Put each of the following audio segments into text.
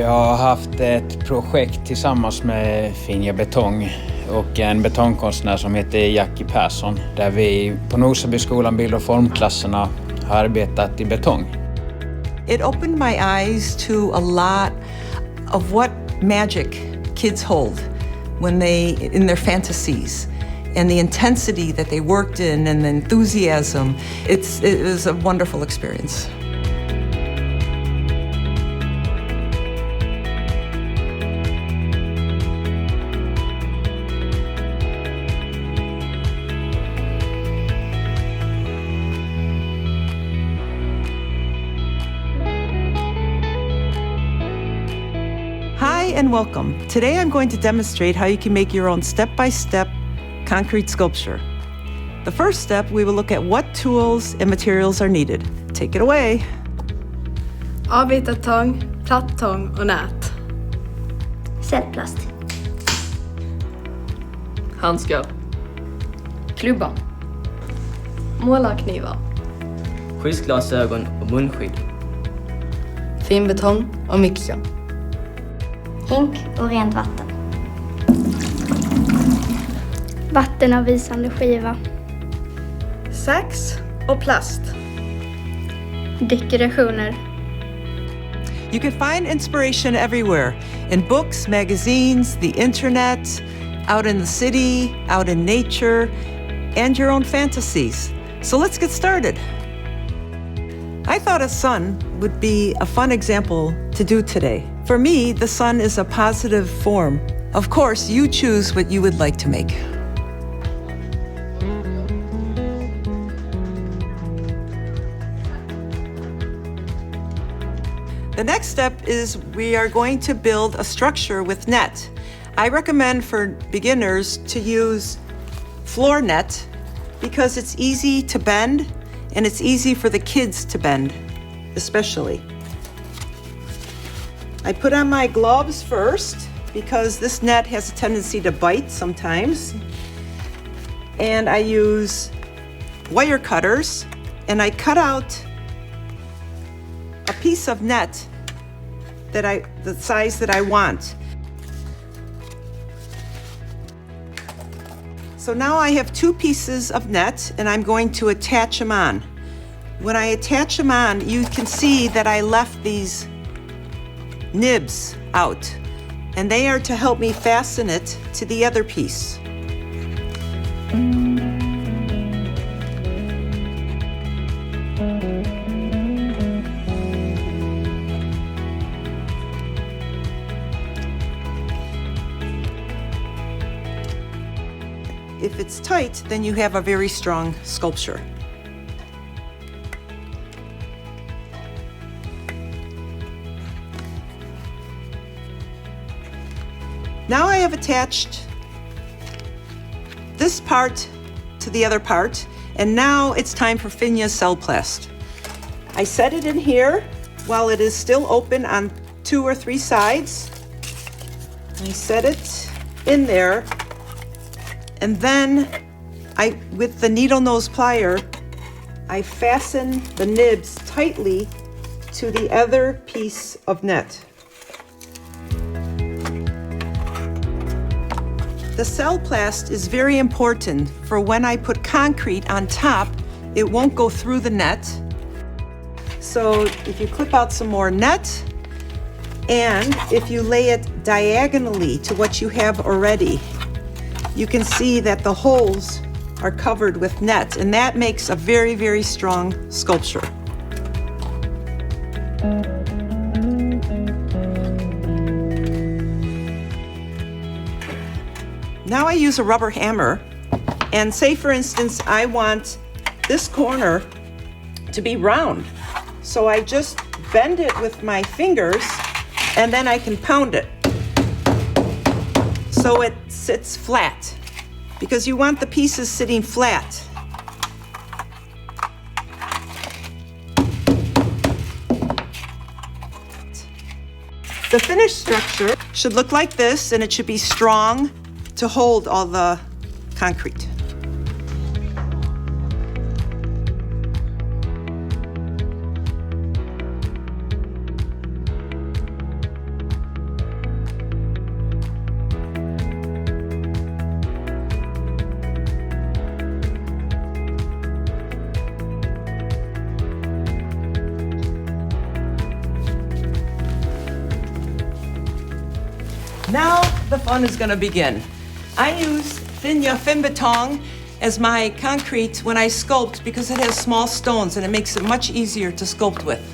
Jag har haft ett projekt tillsammans med Finja betong och en betongkonstnär som heter Persson, där vi på Nosabyskolan bild- och formklasserna har arbetat i betong. It opened my eyes to a lot of what magic kids hold when in their fantasies, and the intensity that they worked in and the enthusiasm. It was a wonderful experience. Hi and welcome. Today I'm going to demonstrate how you can make your own step-by-step concrete sculpture. The first step, we will look at what tools and materials are needed. Take it away. Avvitad tång, platt tång och nät. Cellplast. Handskar. Klubba. Målarknivar. Skyddsglasögon och munskydd. Finbetong och mixer. Hink och rent vatten. Vattenavvisande skiva. Sax och plast. Dekorationer. You can find inspiration everywhere, in books, magazines, the internet, out in the city, out in nature, and your own fantasies. So let's get started. I thought a sun would be a fun example to do today. For me, the sun is a positive form. Of course, you choose what you would like to make. The next step is we are going to build a structure with net. I recommend for beginners to use floor net because it's easy to bend and it's easy for the kids to bend, especially. I put on my gloves first because this net has a tendency to bite sometimes. And I use wire cutters and I cut out a piece of net the size that I want. So now I have two pieces of net and I'm going to attach them on. When I attach them on, you can see that I left these nibs out, and they are to help me fasten it to the other piece. If it's tight, then you have a very strong sculpture. Now I have attached this part to the other part, and now it's time for Finja's cellplast. I set it in here while it is still open on 2 or 3 sides. I set it in there, and then with the needle nose plier, I fasten the nibs tightly to the other piece of net. The cellplast is very important for when I put concrete on top, it won't go through the net. So if you clip out some more net, and if you lay it diagonally to what you have already, you can see that the holes are covered with net, and that makes a very, very strong sculpture. Now I use a rubber hammer, and say for instance, I want this corner to be round. So I just bend it with my fingers, and then I can pound it so it sits flat, because you want the pieces sitting flat. The finished structure should look like this, and it should be strong to hold all the concrete. Now the fun is gonna begin. I use Finja Finbetong as my concrete when I sculpt because it has small stones and it makes it much easier to sculpt with.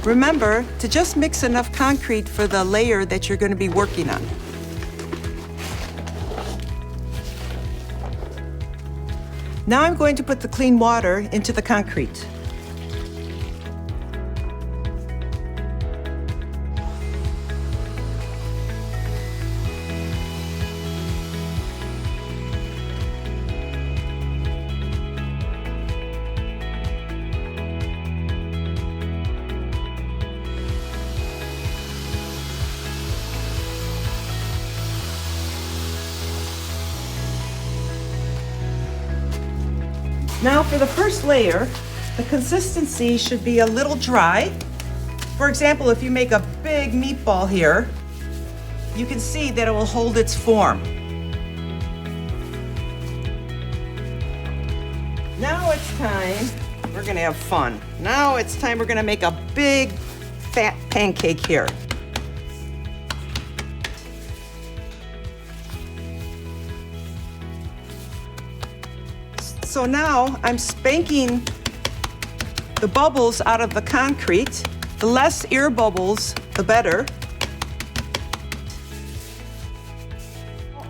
Remember to just mix enough concrete for the layer that you're going to be working on. Now I'm going to put the clean water into the concrete. Now for the first layer, the consistency should be a little dry. For example, if you make a big meatball here, you can see that it will hold its form. Now it's time, we're gonna have fun. Now it's time we're gonna make a big fat pancake here. So now I'm spanking the bubbles out of the concrete. The less air bubbles, the better.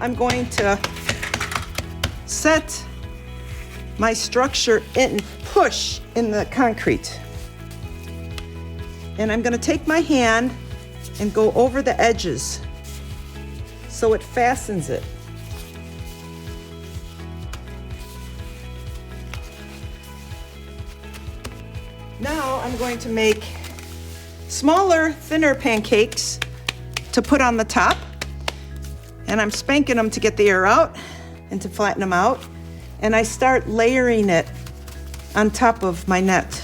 I'm going to set my structure in, push in the concrete. And I'm going to take my hand and go over the edges so it fastens it. Now I'm going to make smaller, thinner pancakes to put on the top. And I'm spanking them to get the air out and to flatten them out. And I start layering it on top of my net.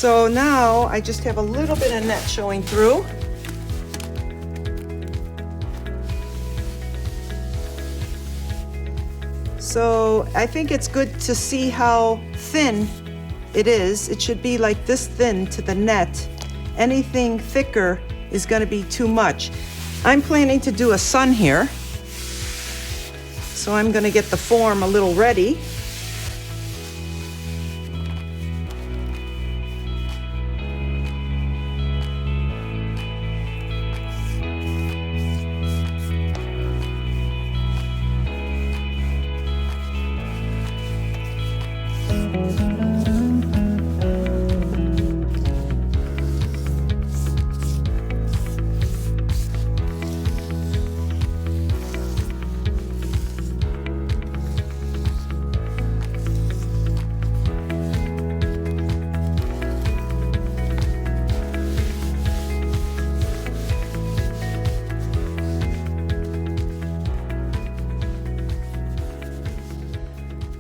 So now I just have a little bit of net showing through. So I think it's good to see how thin it is. It should be like this thin to the net. Anything thicker is going to be too much. I'm planning to do a sun here. So I'm going to get the form a little ready.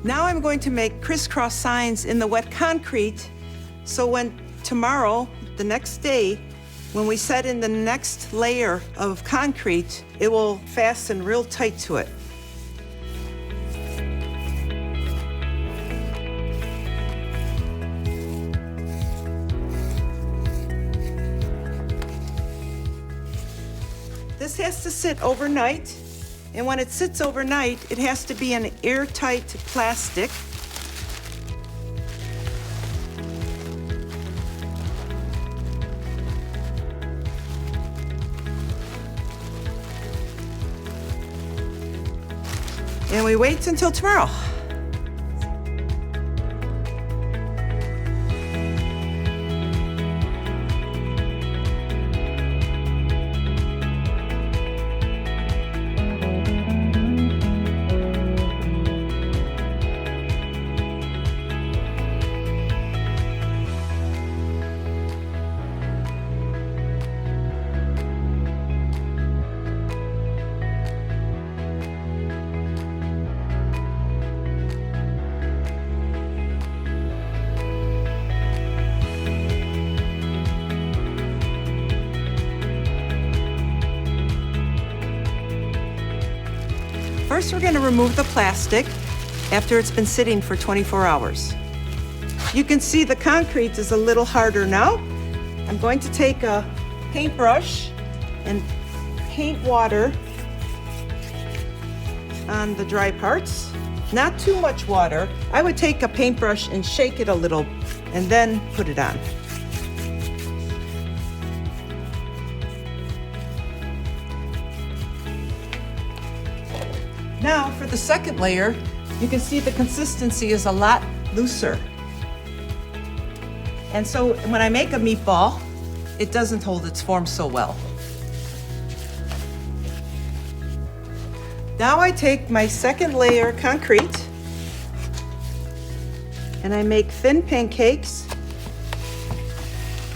Now I'm going to make crisscross signs in the wet concrete, so when tomorrow, the next day, when we set in the next layer of concrete, it will fasten real tight to it. This has to sit overnight. And when it sits overnight, it has to be an airtight plastic. And we wait until tomorrow. First, we're going to remove the plastic after it's been sitting for 24 hours. You can see the concrete is a little harder now. I'm going to take a paintbrush and paint water on the dry parts. Not too much water. I would take a paintbrush and shake it a little and then put it on. Now for the second layer, you can see the consistency is a lot looser. And so when I make a meatball, it doesn't hold its form so well. Now I take my second layer concrete and I make thin pancakes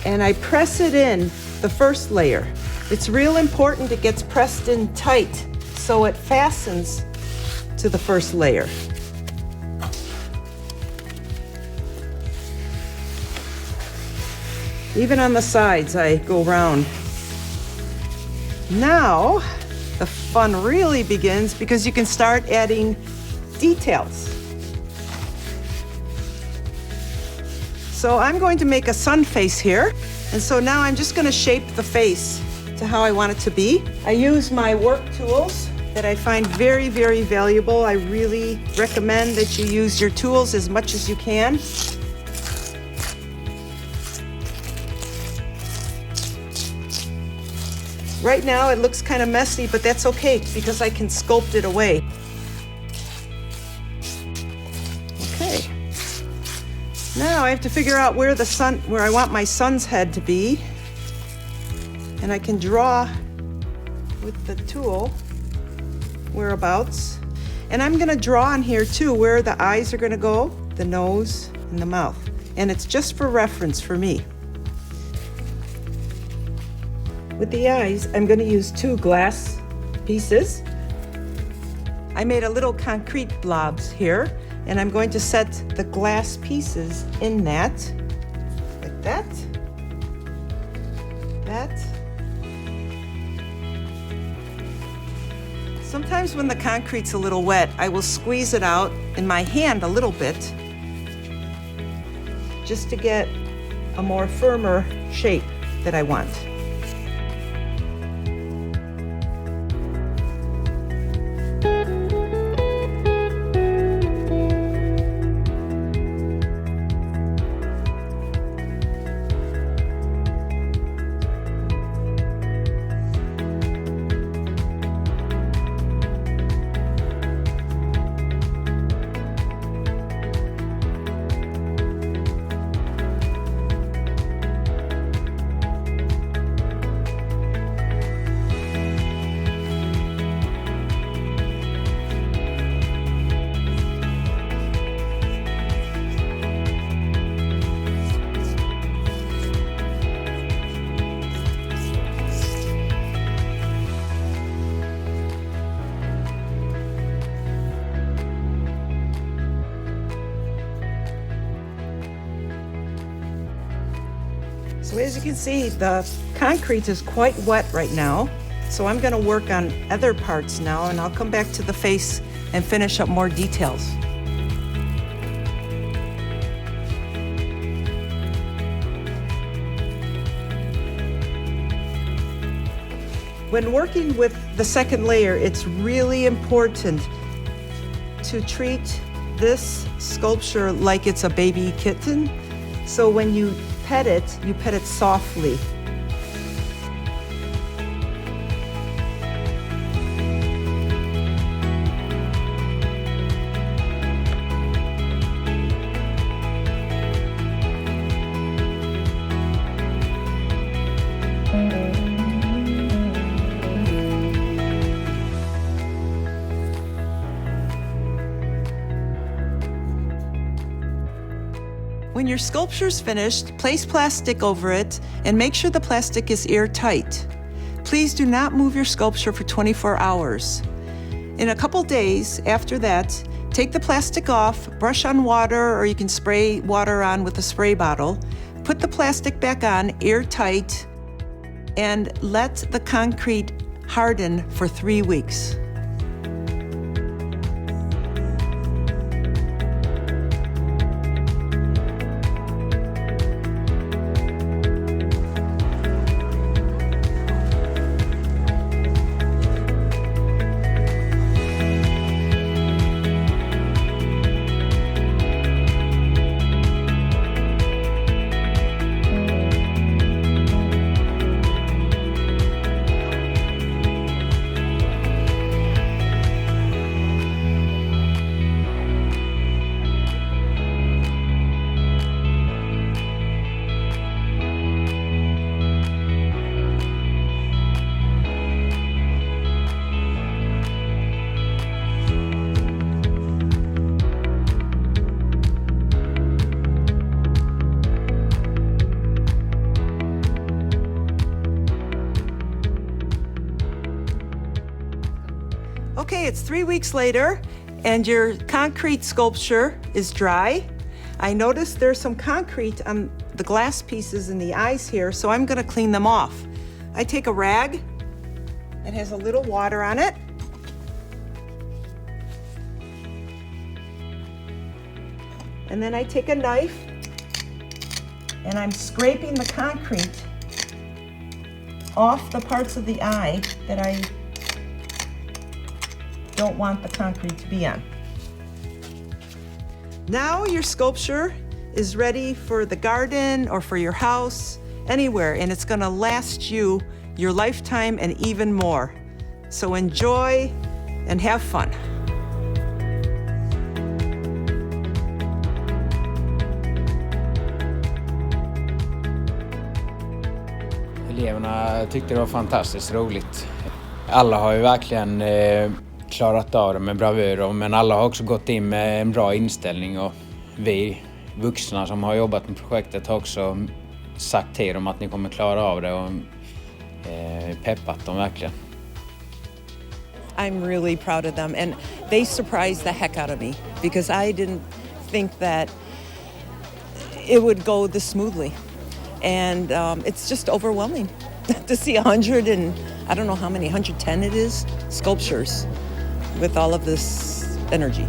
and I press it in the first layer. It's real important it gets pressed in tight so it fastens to the first layer. Even on the sides, I go round. Now, the fun really begins because you can start adding details. So I'm going to make a sun face here. And so now I'm just going to shape the face to how I want it to be. I use my work tools that I find very, very valuable. I really recommend that you use your tools as much as you can. Right now it looks kind of messy, but that's okay because I can sculpt it away. Okay. Now I have to figure out where I want my sun's head to be. And I can draw with the tool whereabouts. And I'm gonna draw on here too where the eyes are gonna go, the nose and the mouth. And it's just for reference for me. With the eyes, I'm going to use 2 glass pieces. I made a little concrete blobs here, and I'm going to set the glass pieces in that, like that, that. Sometimes when the concrete's a little wet, I will squeeze it out in my hand a little bit, just to get a more firmer shape that I want. So as you can see, the concrete is quite wet right now. So I'm going to work on other parts now, and I'll come back to the face and finish up more details. When working with the second layer, it's really important to treat this sculpture like it's a baby kitten. So when you pet it softly. When your sculpture's finished, place plastic over it and make sure the plastic is airtight. Please do not move your sculpture for 24 hours. In a couple days after that, take the plastic off, brush on water, or you can spray water on with a spray bottle. Put the plastic back on, airtight, and let the concrete harden for 3 weeks. Okay, it's 3 weeks later, and your concrete sculpture is dry. I noticed there's some concrete on the glass pieces in the eyes here, so I'm gonna clean them off. I take a rag that has a little water on it. And then I take a knife and I'm scraping the concrete off the parts of the eye that I don't want the concrete to be on. Now your sculpture is ready for the garden or for your house, anywhere, and it's gonna last you your lifetime and even more. So enjoy and have fun. Eleverna tyckte det var fantastiskt roligt. Alla har ju verkligen klarat av det med bravur, men alla har också gått in med en bra inställning, och vi vuxna som har jobbat med projektet har också sagt till dem att ni kommer klara av det, och peppat dem verkligen. I'm really proud of them, and they surprised the heck out of me because I didn't think that it would go this smoothly. And it's just overwhelming to see 100 and I don't know how many, 110 it is, sculptures with all of this energy.